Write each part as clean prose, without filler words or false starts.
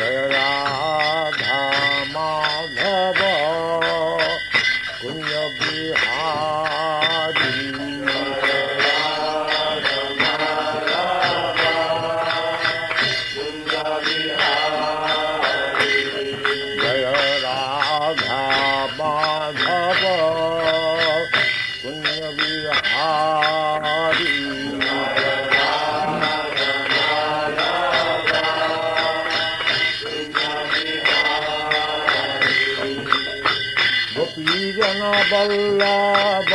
जय राधा माधव कुंज बिहारी जय राधा माधव कुंज बिहारी गोपीजन वल्लभ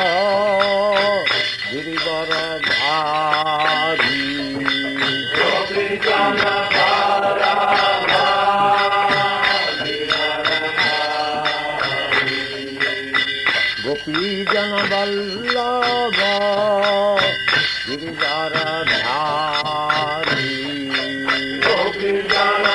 गिरिवरधारी गोपीजन गोपीजन वल्लभ गिरिवरधारी गोपीजन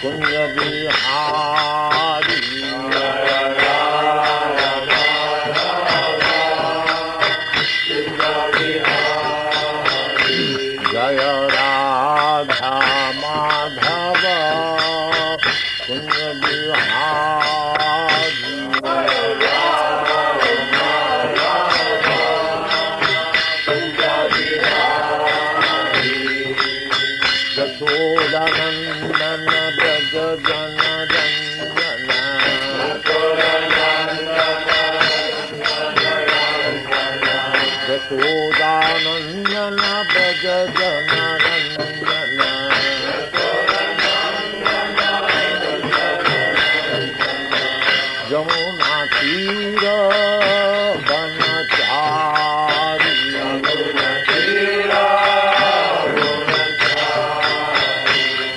कुंज बिहारी जय राधा माधव कुंज बिहारी यशोदानंदन ब्रज जन रंजन यशोदानंदन ब्रज जन रंजन यमुना तीर बनचारी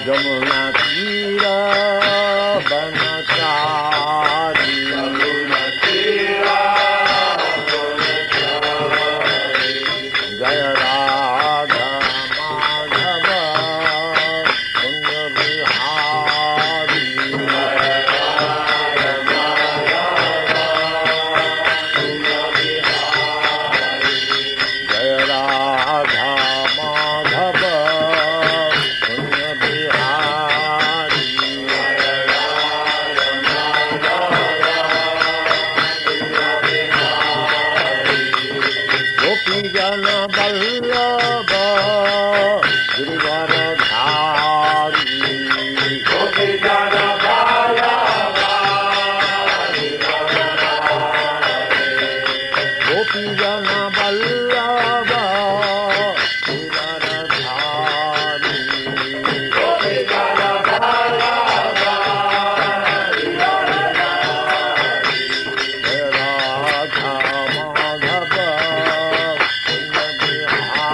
यमुना तीर बनचारी जय राधा माधव कुंज बिहारी जय राधा माधव कुंज बिहारी गोपीजन वल्लभ गिरिवरधारी गोपीजन गोपीजन वल्लभ गिरिवरधारी जय राधा माधव कुंज बिहारी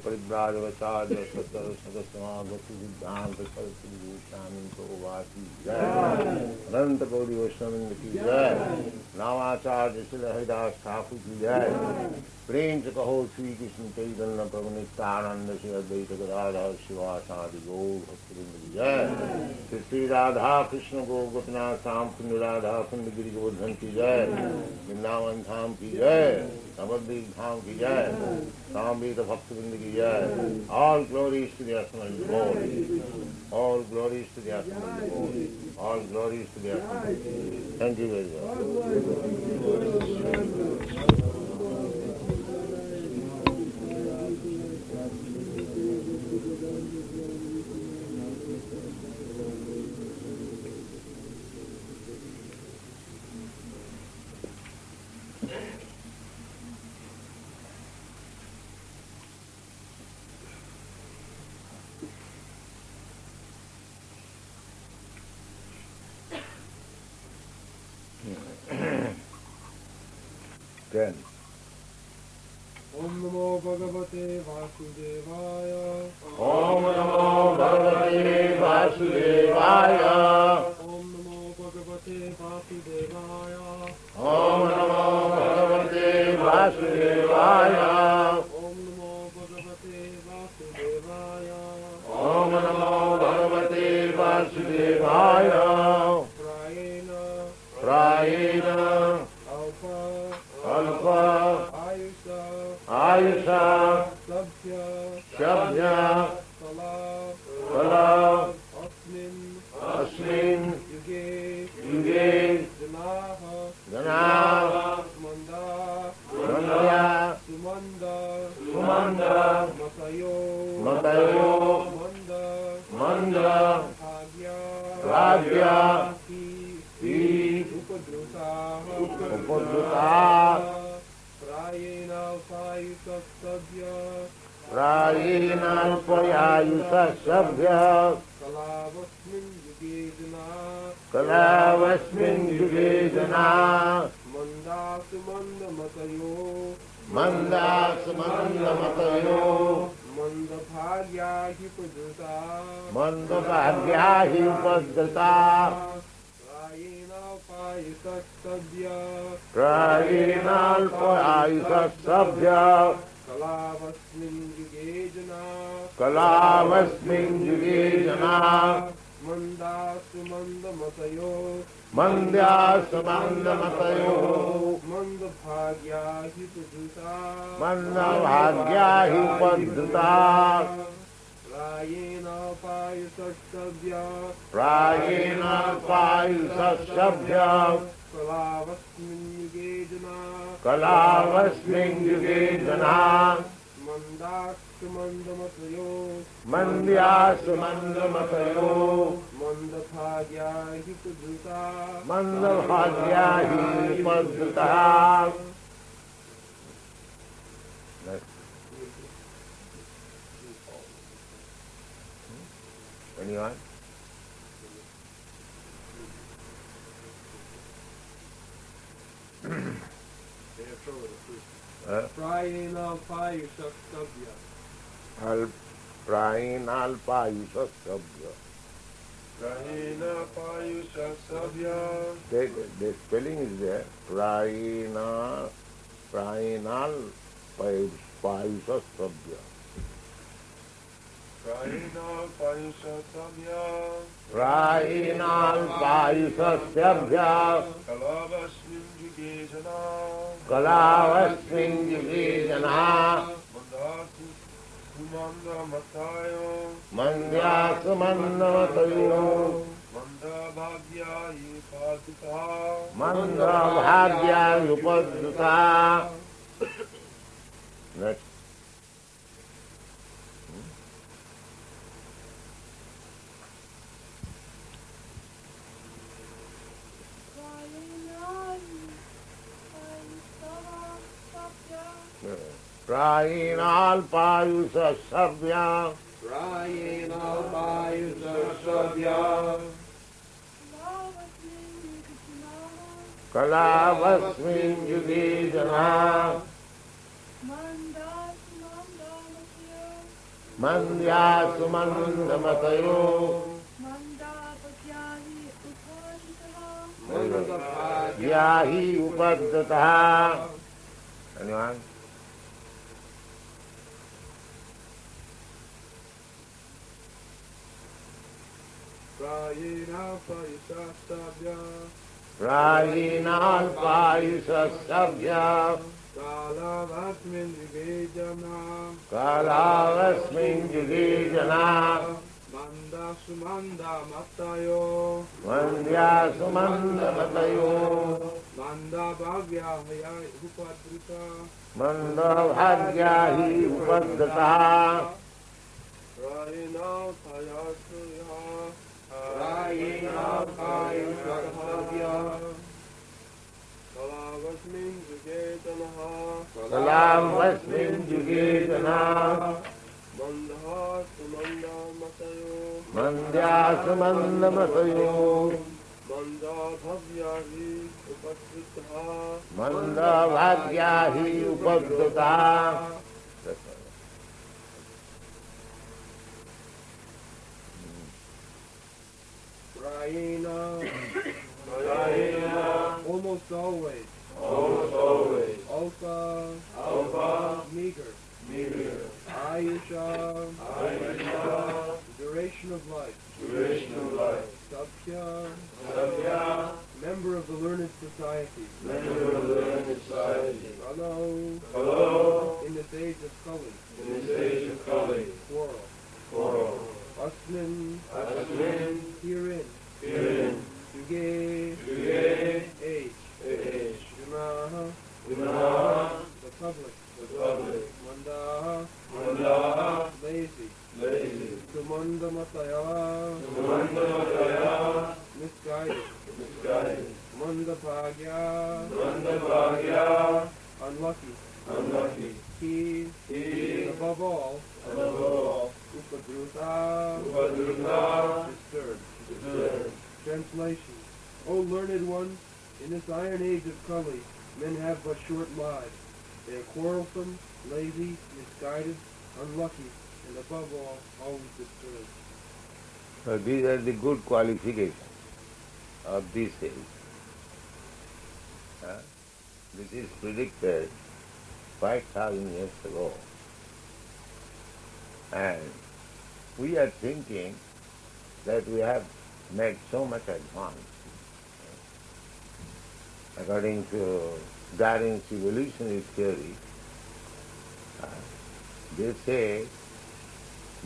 परिव्राजवचार्य सत्तर सदस्यमागति सिद्धांत सरस्वती भूषामी वासी जय। अनंत गौरी वैष्णविंद की जय। नामाचार्य श्री हरिदास ठाकुर की जय। प्रेम से कहो श्री कृष्ण चैतन्य प्रभु नित्यानंद श्री अद्वैत गदाधर शिवासादि गौर भक्तवृंद की जय। श्री श्री राधा कृष्ण गो गोपीनाथ श्याम कुंड राधा कुंड गिरि गोवर्धन की जय। वृंदावन धाम की जय। नवद्वीप धाम की जय। सामवेद भक्तवृंद की जय। All glories to the Assembled Lord. All glories to the Assembled Lord. All glories to the Assembled Lord. Thank you very much. Ten. Om Namo Bhagavate Vasudevaya. Om Namo Bhagavate Vasudevaya. Om Namo Bhagavate Vasudevaya. Om Namo Bhagavate Vasudevaya. Om Namo Bhagavate Vasudevaya. Om Namo Bhagavate Vasudevaya. Prayena Prayena Alpa Alpa Ayusha Ayusha Sabhya Shabhya Kala Kala Asmin Asmin Yuge Yuge Janaha Janaha Manda Mandya Sumanda Sumanda Matayo Matayo Manda Manda Bhagya Bhagya Ki Hi Upadruta Upadruta Prayena Sayusasabhya Prayena Alpayayusa Shabhya Kalavasmin Yuge Jana Kalavasmin Yuge Jana Mandasu Manda Matayo Mandas Manda Matayo Manda Bhagya Hipadruta Manda Bhagya Hi Upadruta Prayena Sayusasabhya Prayena Alpayayusa Shabhya Kalavasmin Yuge Jana Kalavasmin Yuge Jana Mandasu Manda Matayo Mandyas Manda Matayo Manda Bhagya Hipadruta Manda Bhagya Hi Upadruta Prayena Payusasabhya Prayena Alpayayusa Shabhya Kalavasmin Yuge Jana Kalavasmin Yuge Jana Mandasu Manda Matayo Mandyas Manda Matayo Manda Bhagya Hipadruta Manda Bhagya Hi Upadruta. Anyone? Prayena Payusasabhya Prayena Alpayusa Shabhya. Prayena Payusasabhya The spelling is there. Prayena Payusa Shabhya. Prayena Payusasabhya Prayena Alpayusa Shabhya. Kalavasmin Yuge Jana Kalavasmin Yuge Jana Mandasu Sumanda Matayo Mandyas Manda Matayo Manda Bhagya Hipadruta Manda Bhagya Hi Upadruta. Next. Prayena Alpayusa Shabhya. Prayena Payusasabhya Kalavasmin Yuge Jana Mandya sumandamatayo. Yahi upadataha. Anyone? Prayena payusasabhya. Kalavasmin yuge jana. Kalavasmin yuge jana. Manda sumanda matayo. Mandya sumanda matayo. Manda bhagya haya upadrita. Manda bhagyahi upadataha. Rayena payasya. Rayena payasya. Kalavasmin yuge jana. Kalavasmin yuge jana. Mandha sumanda matayo. Mandya sumanda matayo. Manda bhavyahi upadrita. Manda bhagyahi upadataha. Rayena. Almost always. Alpha. Meager. Ayusha. Duration of life. Sabhya. Member of the learned society. Hello. In the stage of Kali. Quarrel. Asmin. Herein. Yuge. Age. Guna. The public. Manda. Lazy. Sumanda mataya. Misguided. Manda bhagya. Unlucky. He. Above all. Upadruta. Disturbed. Translation. O learned one, in this iron age of Kali, men have but short lives. They are quarrelsome, lazy, misguided, unlucky, and above all, always disturbed. So these are the good qualifications of this age. This is predicted 5,000 years ago. And we are thinking that we have made so much advance. According to Darwin's evolutionary theory, they say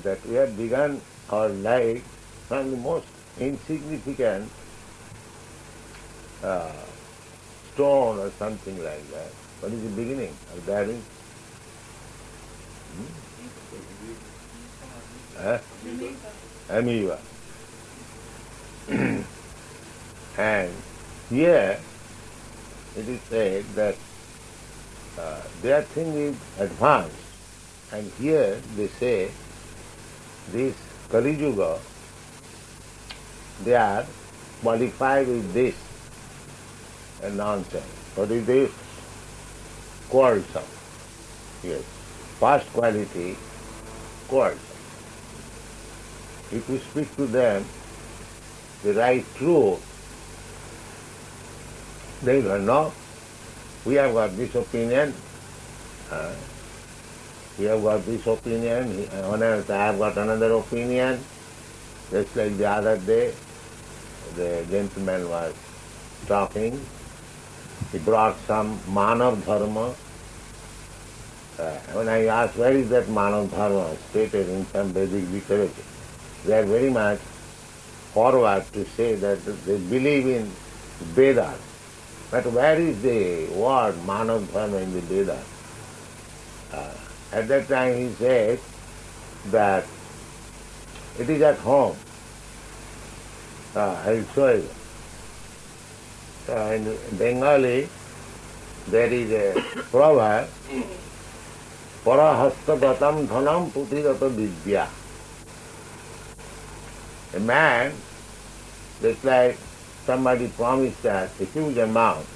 that we have begun our life from the most insignificant stone or something like that. What is the beginning of Darwin? Amoeba. And here it is said that their thing is advanced, and here they say this Kali Yuga, they are qualified with this and nonsense. What is this? Quarrelsome. Yes. First quality, quarrelsome. If you speak to them the right truth, they will know, we have got this opinion, we have got this opinion, I have got another opinion. Just like the other day, the gentleman was talking, he brought some Manav Dharma. When I asked where is that Manav Dharma stated in some Vedic literature, they are very much forward to say that they believe in Vedas. But where is the word Manav Dharma in the Vedas? At that time he said that it is at home. I will show you. In Bengali there is a proverb, Parahastagatam dhanam putirata vidya. A man, just like somebody promised us a huge amount,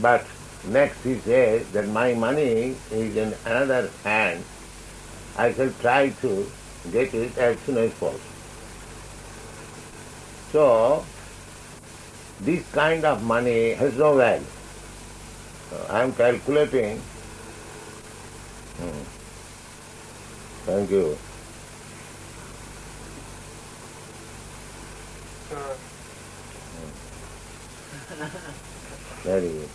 but next he says that my money is in another hand, I shall try to get it as soon as possible. So, this kind of money has no value. I am calculating. Thank you. Very good.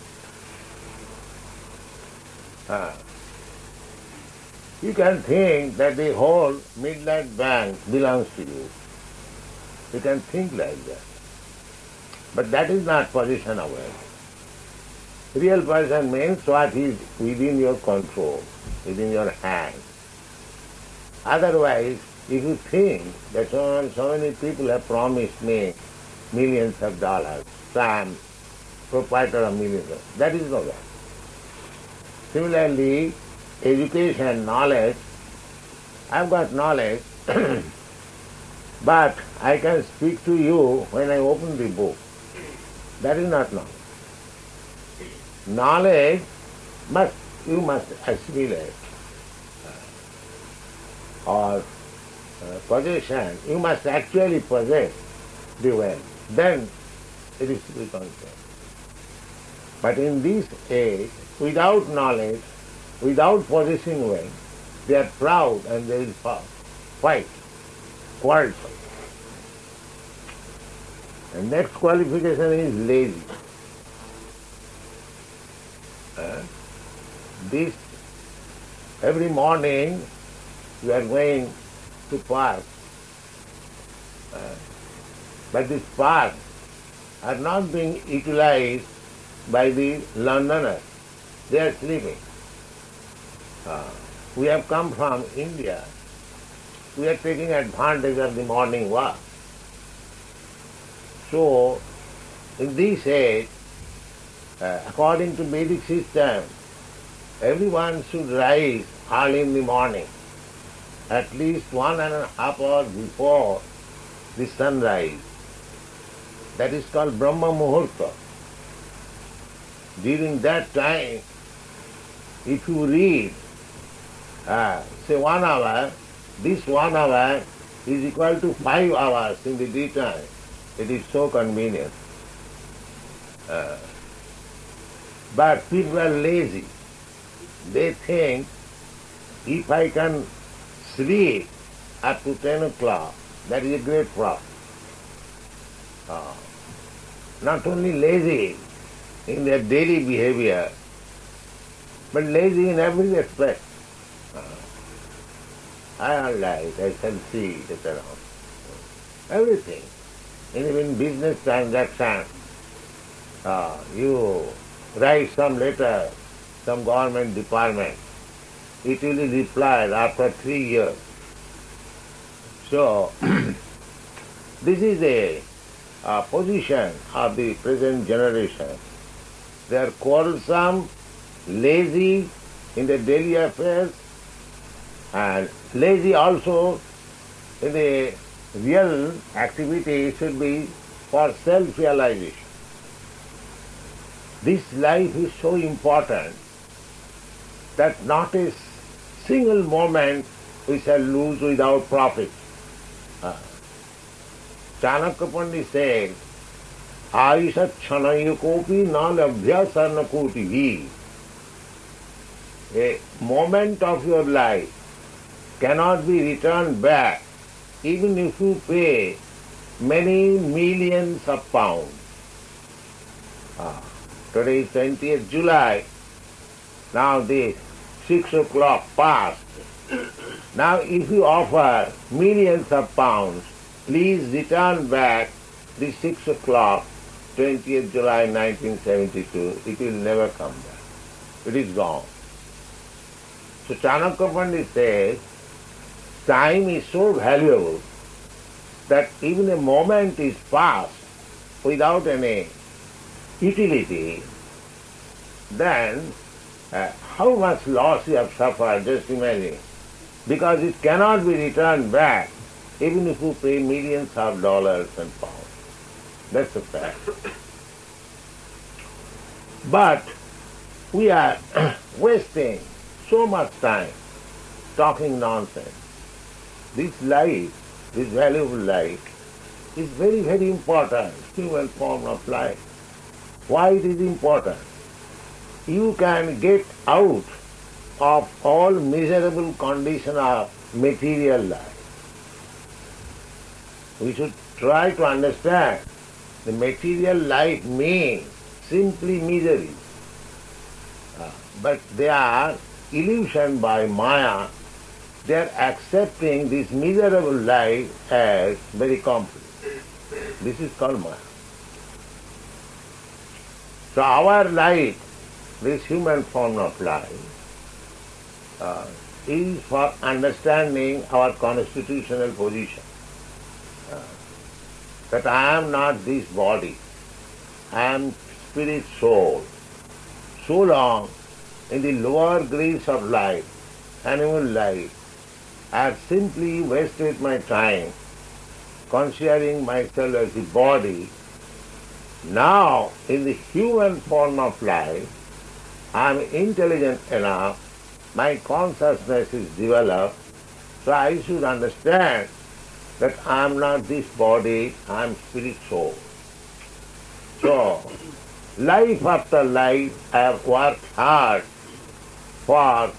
You can think that the whole midnight bank belongs to you. You can think like that. But that is not possession of wealth. Real possession means what is within your control, within your hand. Otherwise, if you think that so many people have promised me millions of dollars, so I am proprietor of millions of dollars, that is no value. Similarly, education, knowledge, I have got knowledge, but I can speak to you when I open the book. That is not knowledge. Knowledge you must assimilate. Or possession, you must actually possess the wealth. Then it is to be considered. But in this age, without knowledge, without possessing wealth, they are proud and they will fight, quarrelsome. And next qualification is lazy. This every morning we are going to park, but these parks are not being utilized by the Londoners. They are sleeping. We have come from India. We are taking advantage of the morning walk. So, in this age, according to Vedic system, everyone should rise early in the morning, at least 1.5 hours before the sunrise. That is called Brahma Muhurta. During that time, if you read, say 1 hour, this 1 hour is equal to 5 hours in the daytime. It is so convenient. But people are lazy. They think, if I can sleep up to 10 o'clock, that is a great profit. Not only lazy in their daily behavior, but lazy in every aspect. I don't like, I shall see, etc. Everything. Even business transaction, you write some letter, some government department, it will be replied after 3 years. So, this is a position of the present generation. They are quarrelsome, lazy in their daily affairs, and lazy also in the real activity should be for self-realization. This life is so important that not a single moment we shall lose without profit. Chanakya Pandit said, Ayusha chanayakopi na labhya sarnakoti. A moment of your life cannot be returned back even if you pay many millions of pounds. Today is 20th July. Now the 6 o'clock passed. Now if you offer millions of pounds, please return back the 6 o'clock, 20th July 1972. It will never come back. It is gone. So Chanakya Pandit says, time is so valuable that even a moment is passed without any utility, then how much loss you have suffered, just imagine. Because it cannot be returned back even if you pay millions of dollars and pounds. That's a fact. But we are wasting so much time talking nonsense. This life, this valuable life, is very, very important, human form of life. Why it is important? You can get out of all miserable condition of material life. We should try to understand the material life means simply miseries. But they are illusion by Maya. They are accepting this miserable life as very complete. This is called Maya. So our life, this human form of life, is for understanding our constitutional position. That I am not this body, I am spirit soul. So long in the lower grades of life, animal life, I have simply wasted my time considering myself as the body. Now, in the human form of life, I am intelligent enough, my consciousness is developed, so I should understand that I am not this body, I am spirit soul. So, life after life, I have worked hard for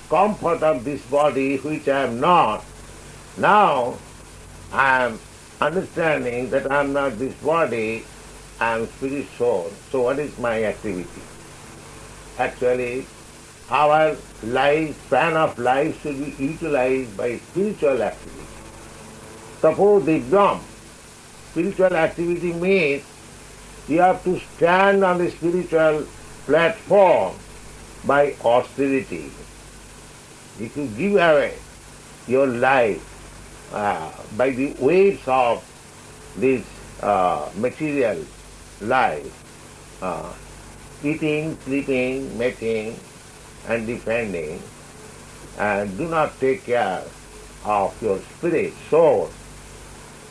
comfort of this body, which I am not. Now, I am understanding that I am not this body, I am spirit soul. So what is my activity? Actually, our life, span of life should be utilized by spiritual activity. Suppose the Brahma, spiritual activity means you have to stand on the spiritual platform by austerity. If you give away your life by the waves of this material life, eating, sleeping, mating, and defending, and do not take care of your spirit, soul,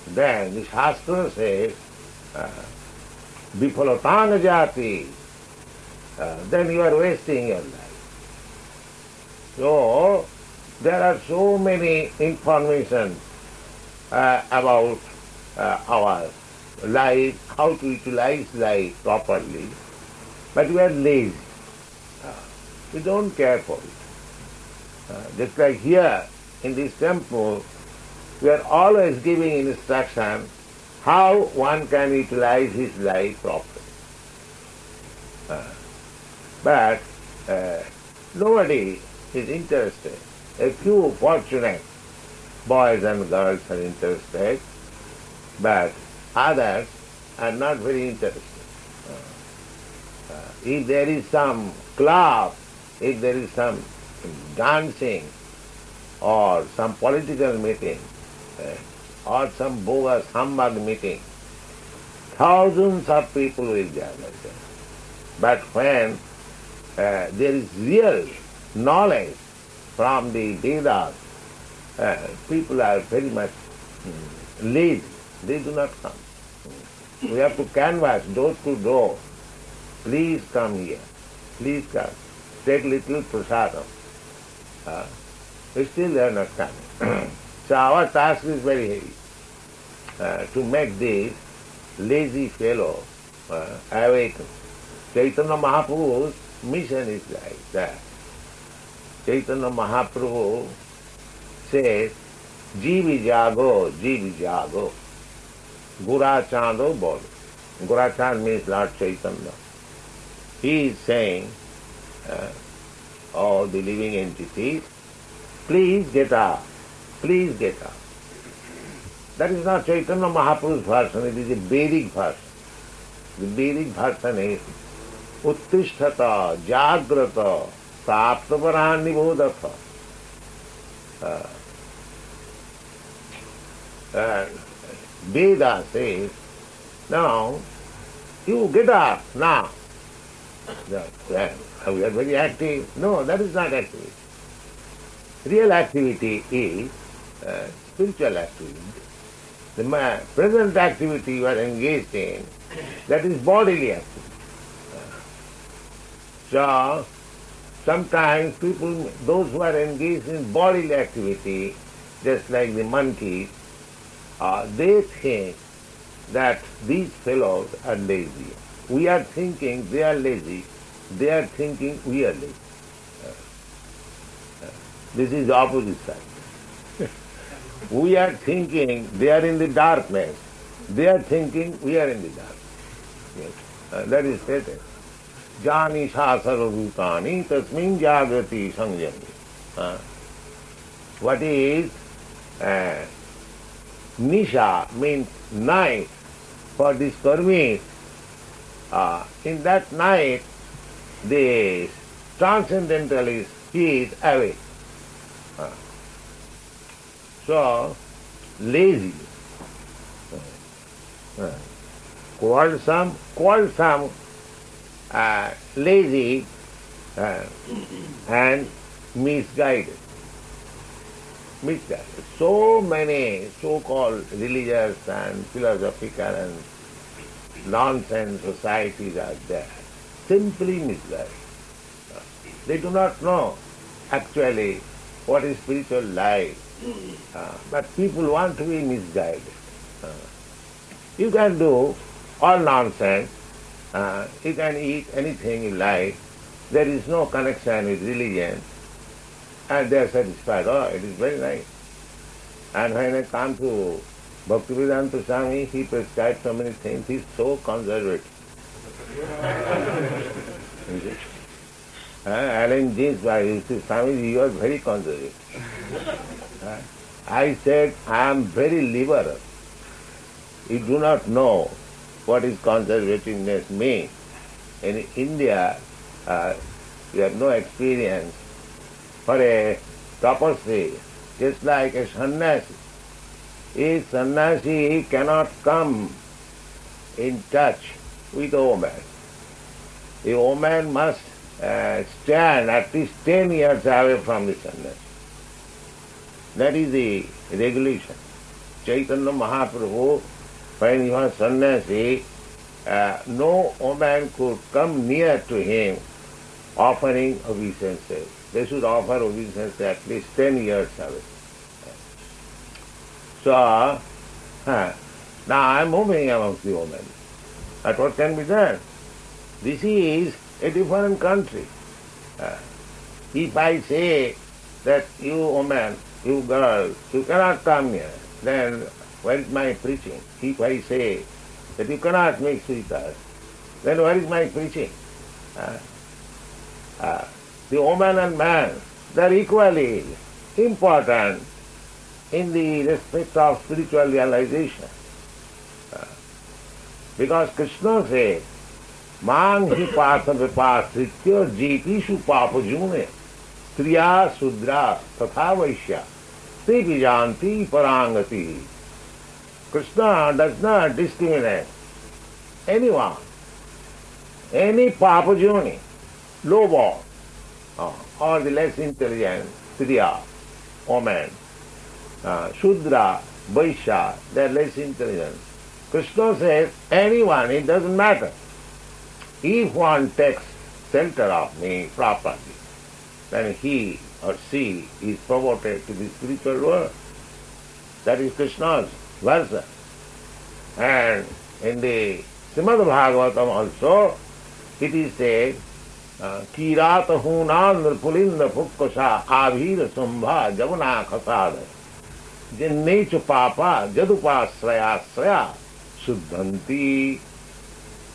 then the Shastra says, Vifalatana jati, then you are wasting your life. So, there are so many information about our life, how to utilize life properly, but we are lazy. We don't care for it. Just like here in this temple, we are always giving instruction how one can utilize his life properly. But nobody is interested. A few fortunate boys and girls are interested, but others are not very interested. If there is some club, if there is some dancing or some political meeting or some bogus humbug meeting, thousands of people will gather there. But when there is real knowledge from the Vedas, people are very much lazy. They do not come. We have to canvass door to door. Please come here. Please come. Take little prasadam. Still they are not coming. So our task is very heavy, to make this lazy fellow awaken. Chaitanya Mahaprabhu's mission is like that. Chaitanya Mahaprabhu says, Jivi jago, Jivi jago. Gura Chando bol. Gura Chand means Lord Chaitanya. He is saying, oh, the living entities, please get up, please get up. That is not Chaitanya Mahaprabhu's version, it is a Vedic version. The Vedic version is Uttishtata, Jagrata, Saptaparan Nibodhatha. Veda says, now, you get up now. We are very active. No, that is not activity. Real activity is spiritual activity. The present activity you are engaged in, that is bodily activity. So, sometimes people, those who are engaged in bodily activity, just like the monkeys, they think that these fellows are lazy. We are thinking they are lazy. They are thinking we are lazy. This is the opposite side. We are thinking they are in the darkness. They are thinking we are in the darkness. Yes. That is stated. Jani sasara rutani tasmin jagrati sanjami. What is Nisha means night for this karmis. In that night, the transcendentalist, he is awake. So, lazy. Quarrelsome, lazy, and misguided. So many so-called religious and philosophical and nonsense societies are there, simply misguided. They do not know actually what is spiritual life, but people want to be misguided. You can do all nonsense, you can eat anything you like, there is no connection with religion, and they are satisfied. Oh, it is very nice. And when I come to Bhaktivedanta Swami, he prescribed so many things, he is so conservative. Alan James used to say, Swami, you are very conservative. I said, I am very liberal. You do not know what is conservativeness means. In India, you have no experience. For a tapasvi, just like a sannyasi, a sannyasi cannot come in touch with a woman. A woman must stand at least 10 years away from the sannyasi. That is the regulation. Chaitanya Mahaprabhu, when he was sannyasi, no woman could come near to him offering obeisances. They should offer obeisances at least 10 years away. So, now I am moving amongst the women. But what can be done? This is a different country. If I say that you woman, you girls, you cannot come here, then where is my preaching? If I say that you cannot mix with us, then where is my preaching? The woman and man, they are equally important in the respect of spiritual realization. Because Krishna says, Mang hi partha vipasritya jitishu papajune striya sudra tatha vaishya te vijanti parangati. Krishna does not discriminate anyone, any papajuni, low born, or the less intelligent, striya, woman, Shudra, Vaishya, they are less intelligent. Krishna says, anyone, it doesn't matter. If one takes shelter of me properly, then he or she is promoted to the spiritual world. That is Krishna's version. And in the Srimad Bhagavatam also, it is said, Kirata hunandra pulinda pukkasa avhira sambha javana khasada jinnecha papa jadupasraya sraya suddhanti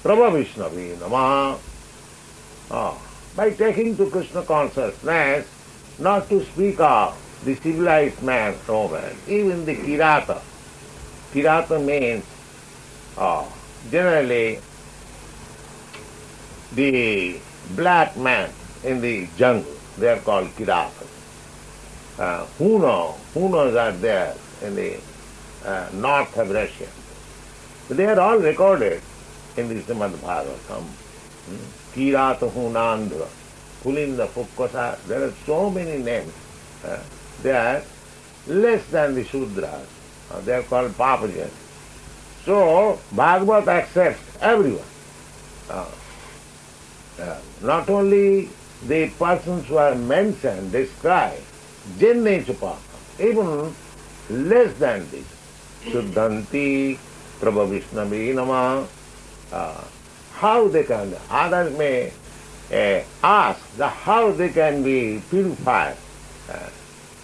Prabha Vaishnavi Namah. By taking to Krishna consciousness, not to speak of the civilized man, woman, even the Kirata. Kirata means generally the black man in the jungle. They are called Kiratas. Hunos are there in the north of Russia. They are all recorded in the Srimad Bhagavatam. Kirata Hunandra, Pulinda Pukkasa, there are so many names. They are less than the Shudras. They are called Papajas. So, Bhagavat accepts everyone. Not only the persons who are mentioned, described, jennechupaka, even less than this. Suddhanti, Prabhu Vaishnava Nama, how they can, others may ask how they can be purified.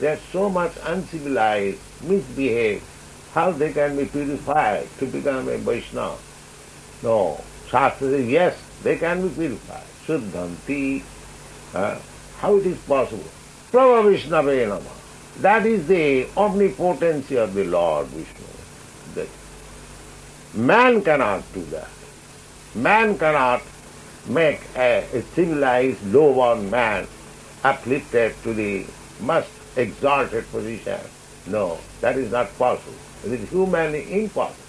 They are so much uncivilized, misbehaved, how they can be purified to become a Vaishnava. No, Shastra says yes, they can be purified. Suddhanti, how it is possible? Prabhu Vaishnava Nama. That is the omnipotency of the Lord Vishnu. That man cannot do that. Man cannot make a civilized, low-born man uplifted to the most exalted position. No, that is not possible. It is humanly impossible.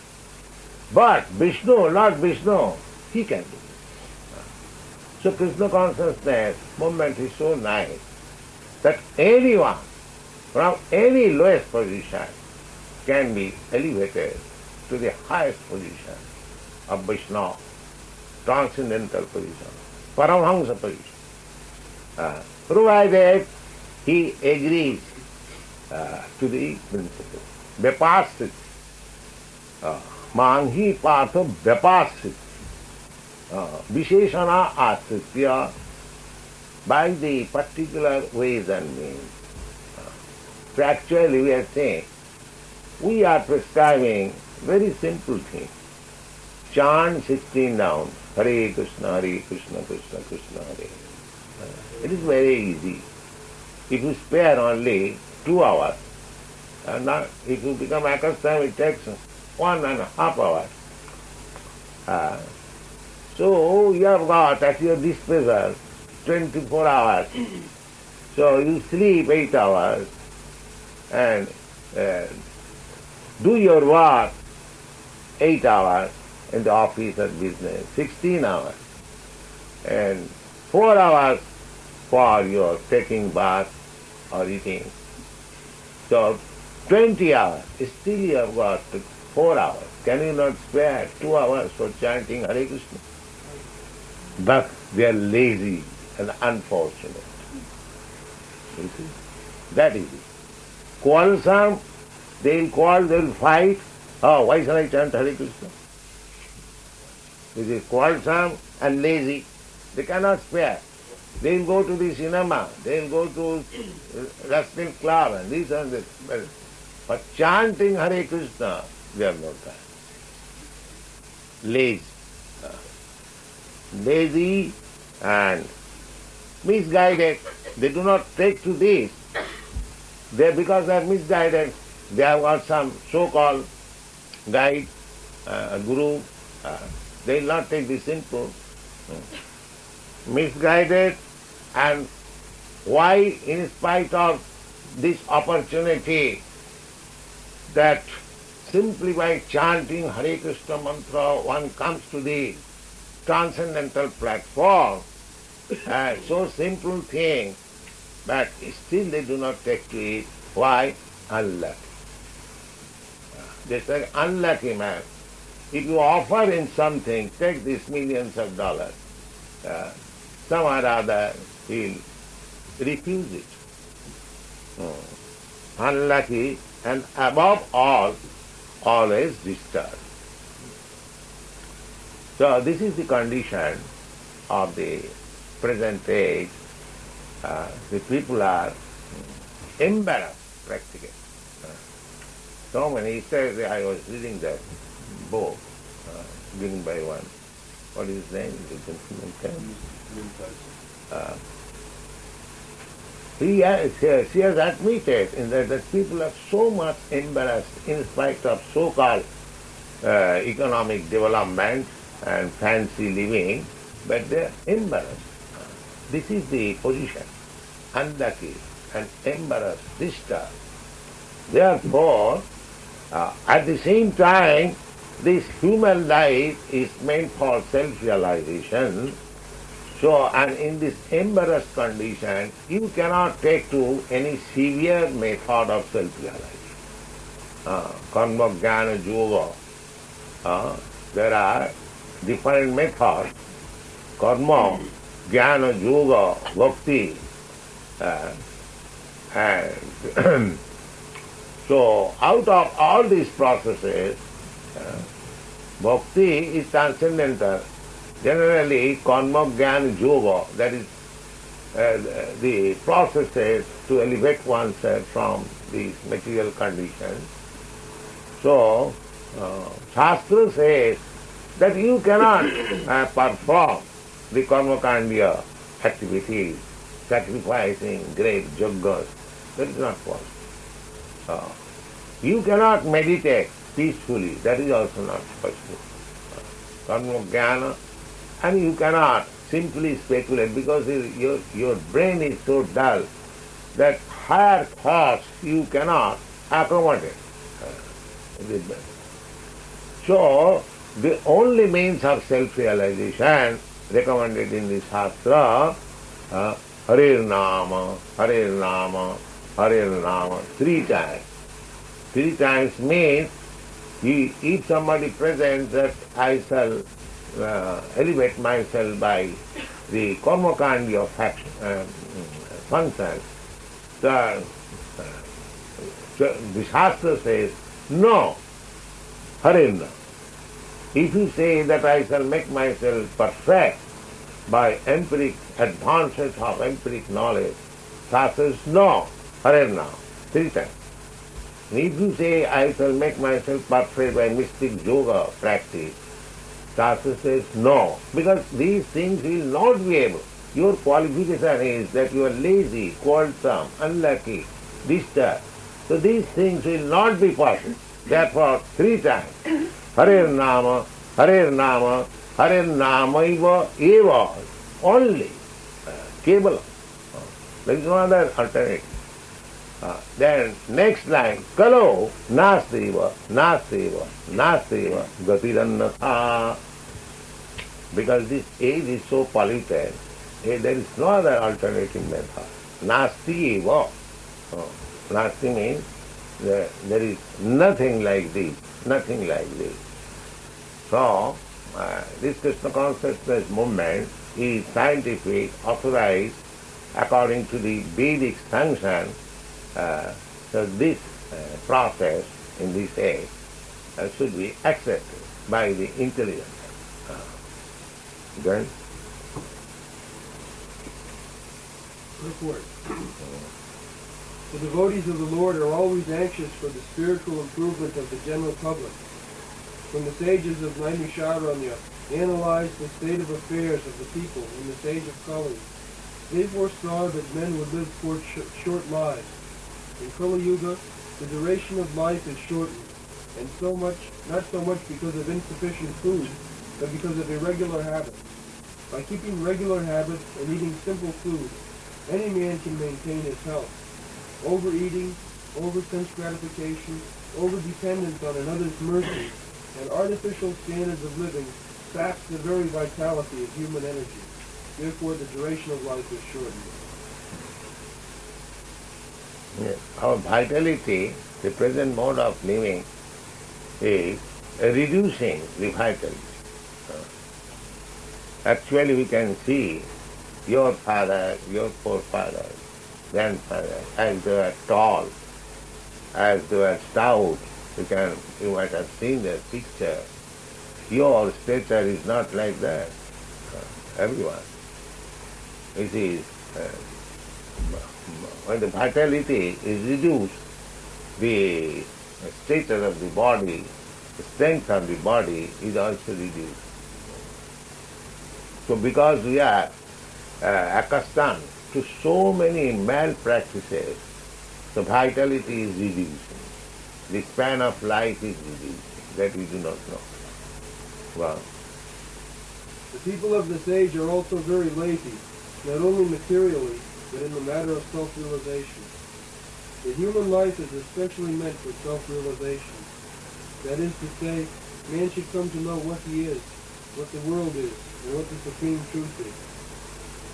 But Vishnu, Lord Vishnu, he can do it. So Krishna consciousness movement is so nice that anyone from any lowest position can be elevated to the highest position of Vaishnava, transcendental position, Paramhamsa position, provided he agrees to the principle. Vyapassit. Manghi partha vyapassit. Visheshana asritya, by the particular ways and means. So actually we are saying, we are prescribing very simple thing. Chant 16 rounds, Hare Krishna, Krishna Krishna, Hare. It is very easy. If you spare only 2 hours, and now if you become accustomed, it takes 1.5 hours. So you have got at your disposal 24 hours. So you sleep 8 hours and do your work 8 hours in the office or business, 16 hours, and 4 hours for your taking bath or eating. So 20 hours, still you have got 4 hours. Can you not spare 2 hours for chanting Hare Krishna? But they are lazy and unfortunate. You see? That is it. Quarrelsome, they will quarrel, they will fight. Oh, why shall I chant Hare Krishna? This is quarrelsome and lazy. They cannot spare. They will go to the cinema, they will go to wrestling club and this and this. But for chanting Hare Krishna, they have no time. Lazy. Lazy and misguided. They do not take to this. Because they are misguided, they have got some so-called guide, guru. They will not take the simple. Misguided, and why, in spite of this opportunity, that simply by chanting Hare Krishna mantra one comes to the transcendental platform, so simple thing, but still they do not take to it. Why? Unlucky. They say, unlucky man. If you offer him something, take these millions of dollars, some or other he'll refuse it. Unlucky, and above all, always disturbed. So this is the condition of the present age. The people are embarrassed practically. So many, I was reading that book given by one, what is his name? She has admitted in that people are so much embarrassed in spite of so-called economic development and fancy living, but they are embarrassed. This is the position, unlucky and embarrassed, disturbed. Therefore, at the same time, this human life is meant for self-realization. So, and in this embarrassed condition, you cannot take to any severe method of self-realization. Karma, Jnana, Yoga. There are different methods. Karma, jnana, yoga, bhakti, and so out of all these processes, bhakti is transcendental. Generally, karma, jnana, yoga, that is the processes to elevate oneself from these material conditions. So, Shastra says that you cannot perform the karma-kandya activities, sacrificing great yajnas. That is not possible. You cannot meditate peacefully. That is also not possible. Karma-jnana, and you cannot simply speculate because your brain is so dull that higher thoughts you cannot accommodate. So, the only means of self-realization recommended in the Shastra, Harir Nama, Harir Nama, Harir Nama, 3 times. 3 times means, if somebody presents that I shall elevate myself by the karma-kandya functions, the Shastra says, no, Harinda. If you say that I shall make myself perfect by empiric advances of empiric knowledge, Shastra says, no, Harinda, 3 times. And if you say I shall make myself perfect by mystic yoga practice, Shastra says no, because these things will not be able. Your qualification is that you are lazy, quarrelsome, unlucky, disturbed. So these things will not be possible. Therefore, 3 times. Harir Nama, Harir Nama, Harir Nama eva, only. Kevalam. There is no other alternative. Then next line, Kalo, Nastiva, Nastiva, Nastiva, Gatirannatha. Because this age is so polluted, there is no other alternative method. Nasti eva. Nasti means there is nothing like this, nothing like this. So, this Krishna consciousness movement is scientific, authorized according to the Vedic sanction. So this process in this age should be accepted by the intelligence. Then? Report. The devotees of the Lord are always anxious for the spiritual improvement of the general public. When the sages of Naimisharanya analyzed the state of affairs of the people in this age of Kali, they foresaw that men would live short lives. In Kali Yuga, the duration of life is shortened, and not so much because of insufficient food, but because of irregular habits. By keeping regular habits and eating simple food, any man can maintain his health. Overeating, over-sense gratification, over-dependence on another's mercy, and artificial standards of living saps the very vitality of human energy. Therefore, the duration of life is shortened. Yes. Our vitality, the present mode of living, is reducing the vitality. Actually, we can see your father, your forefathers, grandfather, as they were tall, as they were stout. You might have seen their picture. Your stature is not like that. Everyone. It is, when the vitality is reduced, the stature of the body, the strength of the body is also reduced. So because we are accustomed to so many malpractices, the vitality is reducing. The span of life is reducing. That we do not know. Wow. The people of this age are also very lazy, not only materially, but in the matter of self-realization. The human life is especially meant for self-realization. That is to say, man should come to know what he is, what the world is, and what the supreme truth is.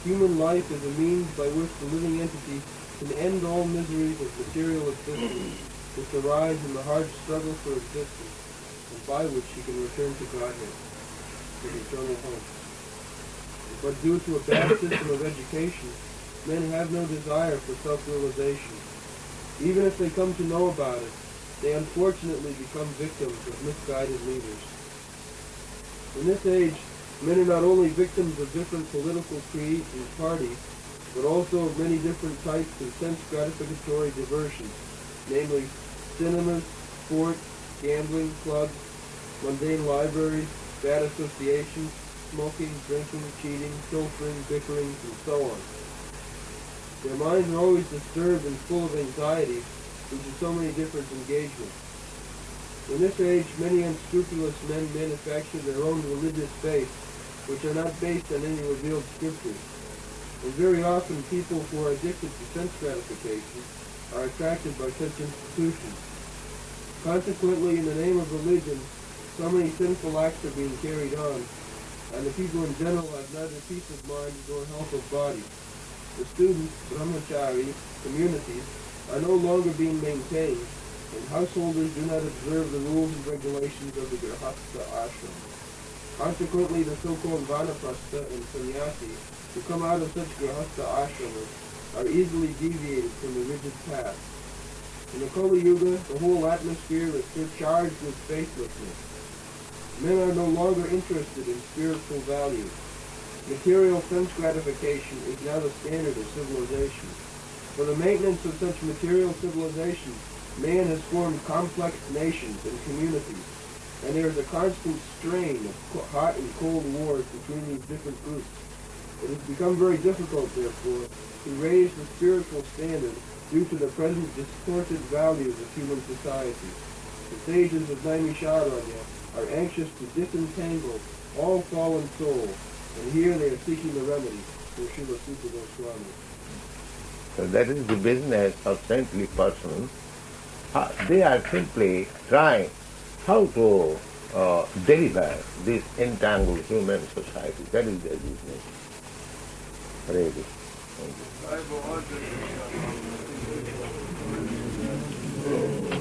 Human life is a means by which the living entity can end all miseries of material existence, which arise in the hard struggle for existence, and by which he can return to Godhead, his eternal home. but due to a bad system of education, men have no desire for self-realization. Even if they come to know about it, they unfortunately become victims of misguided leaders. In this age, men are not only victims of different political creeds and parties, but also of many different types of sense-gratificatory diversions, namely cinemas, sports, gambling, clubs, mundane libraries, bad associations, smoking, drinking, cheating, pilfering, bickerings, and so on. Their minds are always disturbed and full of anxieties due to so many different engagements. In this age, many unscrupulous men manufacture their own religious faiths, which are not based on any revealed scriptures. And very often, people who are addicted to sense gratification are attracted by such institutions. Consequently, in the name of religion, so many sinful acts are being carried on, and the people in general have neither peace of mind nor health of body. The students, brahmachari, communities, are no longer being maintained, and householders do not observe the rules and regulations of the grihastha ashram. Consequently, the so-called vanaprastha and sannyasi who come out of such grihastha ashrams are easily deviated from the rigid path. In the Kali Yuga, the whole atmosphere is surcharged with faithlessness. Men are no longer interested in spiritual values. Material sense gratification is now the standard of civilization. For the maintenance of such material civilization, man has formed complex nations and communities, and there is a constant strain of hot and cold wars between these different groups. It has become very difficult, therefore, to raise the spiritual standard due to the present distorted values of human society. The sages of Naimisharanya are anxious to disentangle all fallen souls, and here they are seeking the remedy for Srila Suta Goswami. So that is the business of saintly persons. They are simply trying how to deliver this entangled human society. That is their business. Hare Krishna. Thank you.